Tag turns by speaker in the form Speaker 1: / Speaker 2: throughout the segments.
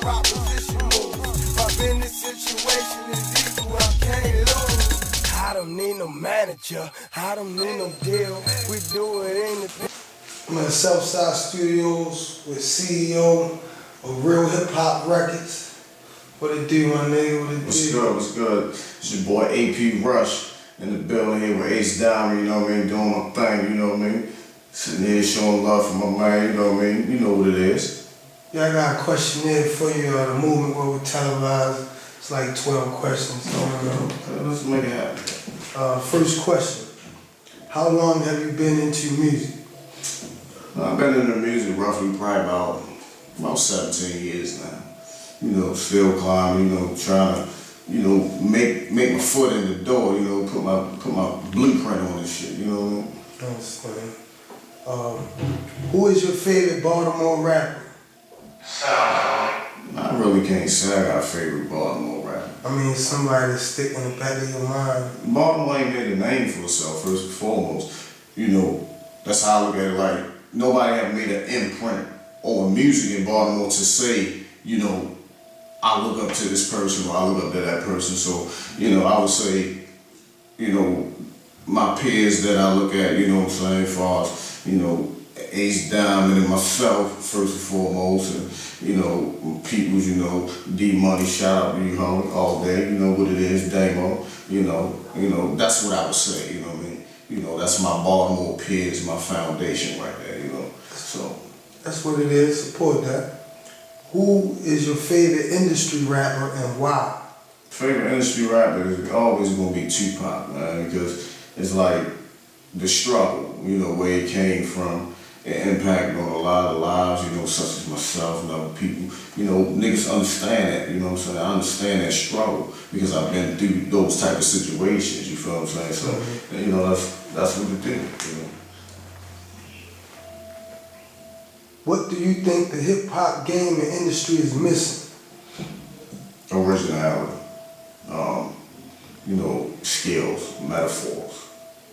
Speaker 1: proposition moves. My business situation is equal, I can't lose. I don't need no manager, I don't need no deal. We do it in the... I'm at Southside Studios with CEO of Real Hip Hop Records. What it do, my nigga? What it do?
Speaker 2: What's good? What's good? It's your boy AP Rush in the building here with Ace Diamond, you know what I mean? Doing my thing, you know what I mean? Sitting here showing love for my man, you know what I mean? You know what it is.
Speaker 1: Yeah, I got a questionnaire for you. The movement where we televised. It's like 12 questions.
Speaker 2: Let's make it happen.
Speaker 1: First question. How long have you been into music?
Speaker 2: I've been into music roughly probably about 17 years now. You know, still climbing, you know, trying to, you know, make my foot in the door, you know, put my blueprint on this shit, you know what I mean?
Speaker 1: I understand. Who is your favorite Baltimore rapper?
Speaker 2: I really can't say I got a favorite Baltimore rapper.
Speaker 1: I mean, somebody that's sticking in the back of your mind.
Speaker 2: Baltimore ain't made a name for itself, first and foremost. You know, that's how I look at it. Like, nobody ever made an imprint on music in Baltimore to say, you know, I look up to this person or I look up to that person. So, you know, I would say, you know, my peers that I look at, you know what I'm saying, as far as, you know, Ace Diamond and myself, first and foremost, and, you know, people, you know, D-Money, shout out to you, homie, all day, you know what it is, Damo, you know, that's what I would say, you know what I mean? You know, that's my Baltimore peers, my foundation right there, you know, so. That's
Speaker 1: what it is, support that. Who is your favorite industry rapper and why?
Speaker 2: Favorite industry rapper is always gonna be Tupac, man, because it's like the struggle, you know, where it came from, it impacted on a lot of lives, you know, such as myself and other people. You know, niggas understand that, you know what I'm saying? I understand that struggle because I've been through those type of situations, you feel what I'm saying? So, you know, that's what it did, you know.
Speaker 1: What do you think the hip-hop game and industry is missing?
Speaker 2: Originality, you know, skills, metaphors.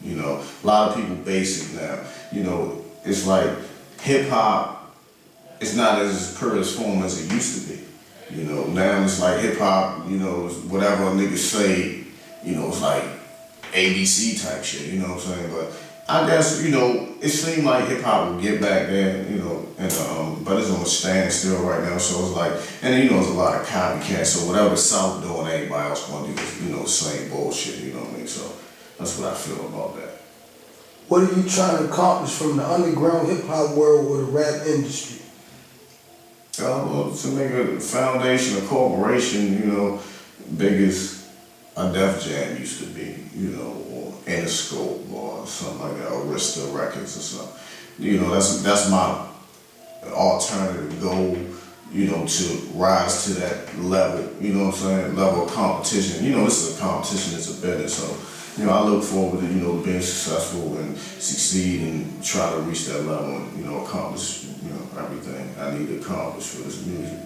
Speaker 2: You know, a lot of people basic now. You know, it's like hip-hop is not as purest form as it used to be. You know, now it's like hip-hop, you know, whatever a nigga say, you know, it's like ABC type shit, you know what I'm saying? But I guess, you know, it seemed like hip-hop would get back there, you know, and but it's on a standstill right now, so it's like, and you know, there's a lot of copycats, so whatever the South doing, everybody else gonna do is, you know, the same bullshit, you know what I mean? So that's what I feel about that.
Speaker 1: What are you trying to accomplish from the underground hip-hop world or the rap industry?
Speaker 2: Well, to make a foundation, a corporation, you know, big as a Def Jam used to be, you know, or Interscope or something like that, or Arista Records or something. You know, that's my alternative goal, you know, to rise to that level, you know what I'm saying, level of competition. You know, this is a competition, it's a business, so, you know, I look forward to, you know, being successful and succeed and try to reach that level and, you know, accomplish, you know, everything I need to accomplish for this music.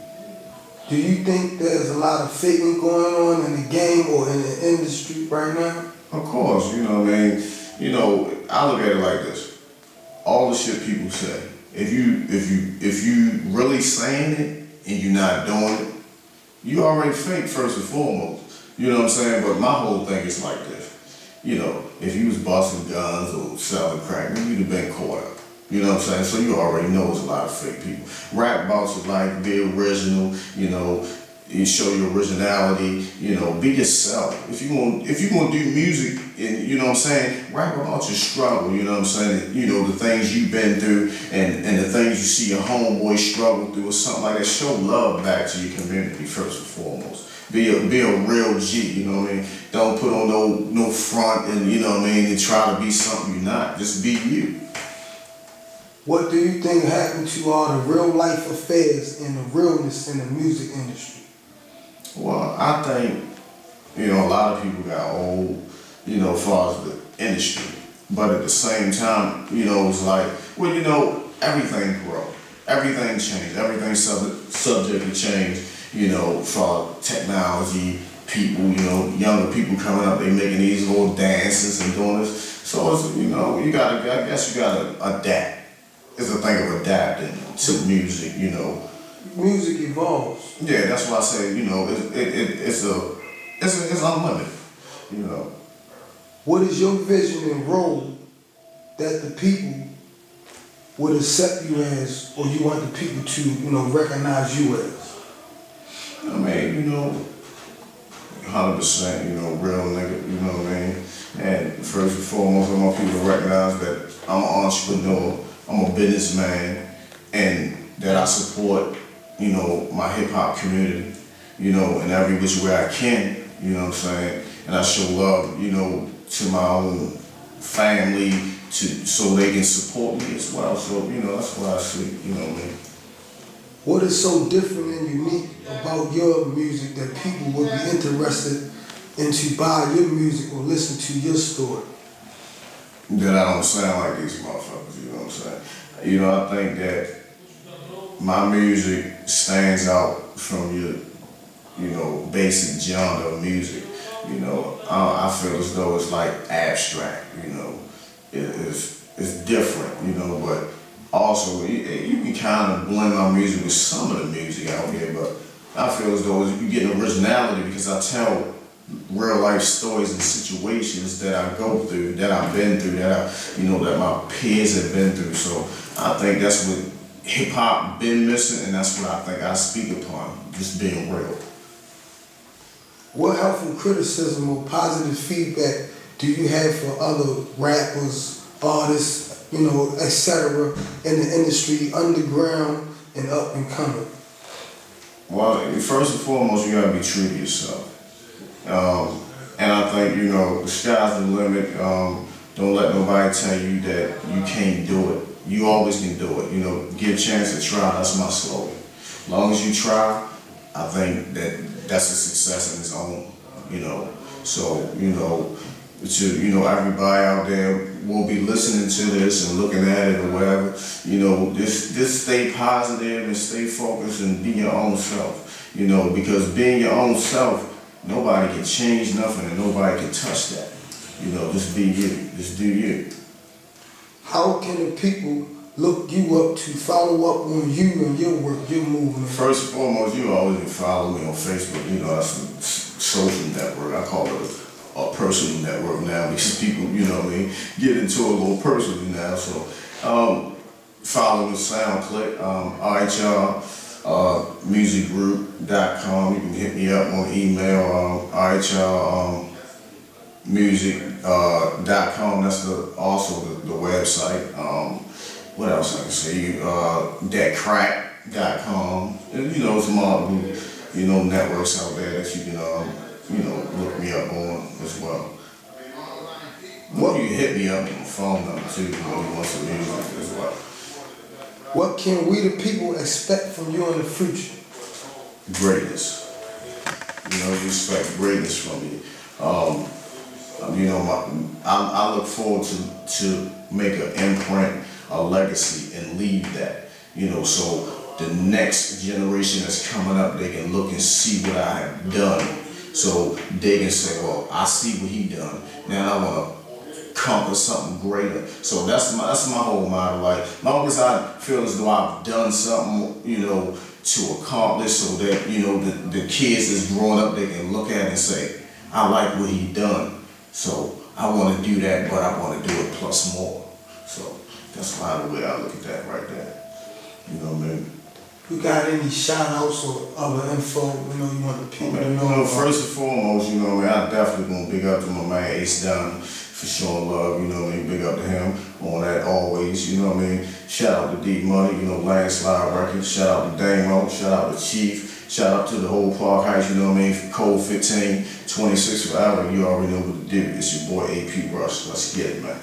Speaker 1: Do you think there's a lot of faking going on in the game or in the industry right now?
Speaker 2: Of course, you know what I mean. You know, I look at it like this. All the shit people say, if you really saying it and you're not doing it, you already fake first and foremost. You know what I'm saying? But my whole thing is like this. You know, if you was busting guns or selling crack, you'd have been caught up. You know what I'm saying? So you already know there's a lot of fake people. Rap about your life, be original, you know, you show your originality, you know, be yourself. If you gonna do music and, you know what I'm saying, rap about your struggle, you know what I'm saying? You know, the things you've been through and the things you see your homeboy struggle through or something like that. Show love back to your community first and foremost. Be a real G, you know what I mean? Don't put on no front and, you know what I mean, and try to be something you're not. Just be you.
Speaker 1: What do you think happened to all the real life affairs and the realness in the music industry?
Speaker 2: Well, I think, you know, a lot of people got old, you know, as far as the industry. But at the same time, you know, it's like, well, you know, everything grow. Everything change. Everything's subject to change, you know, for technology, people, you know, younger people coming up, they making these little dances and doing this. So, it's, you know, I guess you gotta adapt. It's a thing of adapting to music, you know.
Speaker 1: music evolves.
Speaker 2: Yeah, that's why I say, you know, it's unlimited, you know.
Speaker 1: What is your vision and role that the people would accept you as, or you want the people to, recognize you as?
Speaker 2: I mean, you know, 100%, you know, real nigga, you know what I mean? And first and foremost, I want people to recognize that I'm an entrepreneur, I'm a businessman, and that I support, you know, my hip hop community, you know, in every which way I can, you know what I'm saying? And I show love, you know, to my own family, so they can support me as well. So, you know, that's what I see, you know what I mean?
Speaker 1: What is so different and unique about your music that people would be interested in to buy your music or listen to your story?
Speaker 2: That I don't sound like these motherfuckers, you know what I'm saying? You know, I think that my music stands out from your, you know, basic genre of music. You know, I feel as though it's like abstract, you know. It's different, you know, but also you can kind of blend my music with some of the music out here, but I feel as though you get originality because I tell real life stories and situations that I go through, that I've been through, that my peers have been through. So I think that's what hip hop been missing, and that's what I think I speak upon, just being real.
Speaker 1: What helpful criticism or positive feedback do you have for other rappers, artists, etc. in the industry, underground and up and coming?
Speaker 2: Well, first and foremost, you gotta be true to yourself. And I think, you know, the sky's the limit. Don't let nobody tell you that you can't do it. You always can do it. You know, give a chance to try. That's my slogan. As long as you try, I think that's a success in its own, you know. So, everybody out there will be listening to this and looking at it or whatever. You know, just stay positive and stay focused and be your own self. You know, because being your own self, nobody can change nothing and nobody can touch that. You know, just be you. Just do you.
Speaker 1: How can the people look you up to follow up on you and your work, your movement?
Speaker 2: First and foremost, you always can follow me on Facebook. You know, that's a social network. I call it a personal network now because people, you know what I mean, get into a little personal now. So follow me, SoundClick, alright y'all, musicgroup.com. You can hit me up on email, alright y'all, music.com. That's also the website. What else I can say? Thatcrack.com. And, you know, some other, networks out there that you can, look me up on as well. Well, you can hit me up on the phone number too, you want some music as well.
Speaker 1: What can we the people expect from you in the future?
Speaker 2: Greatness. You know, you expect greatness from you. I look forward to make an imprint, a legacy, and leave that. You know, so the next generation that's coming up, they can look and see what I have done. So they can say, well, I see what he done. Now I want to conquer something greater. So that's my whole motto. Like, as long as I feel as though I've done something, to accomplish, so that the kids that's growing up, they can look at it and say, I like what he done. So I want to do that, but I want to do it plus more. So that's why the way I look at that right there. You know what I mean?
Speaker 1: You got any shout outs or other info, you want the people to know?
Speaker 2: First and foremost, I definitely gonna big up to my man Ace Dunn for showing love, big up to him on that always, Shout out to D Money, Landslide Records, shout out to Damo, shout out to Chief, shout out to the whole Park Heights, from Code 15, 26 forever, you already know what to do. It's your boy AP Rush. Let's get it, man.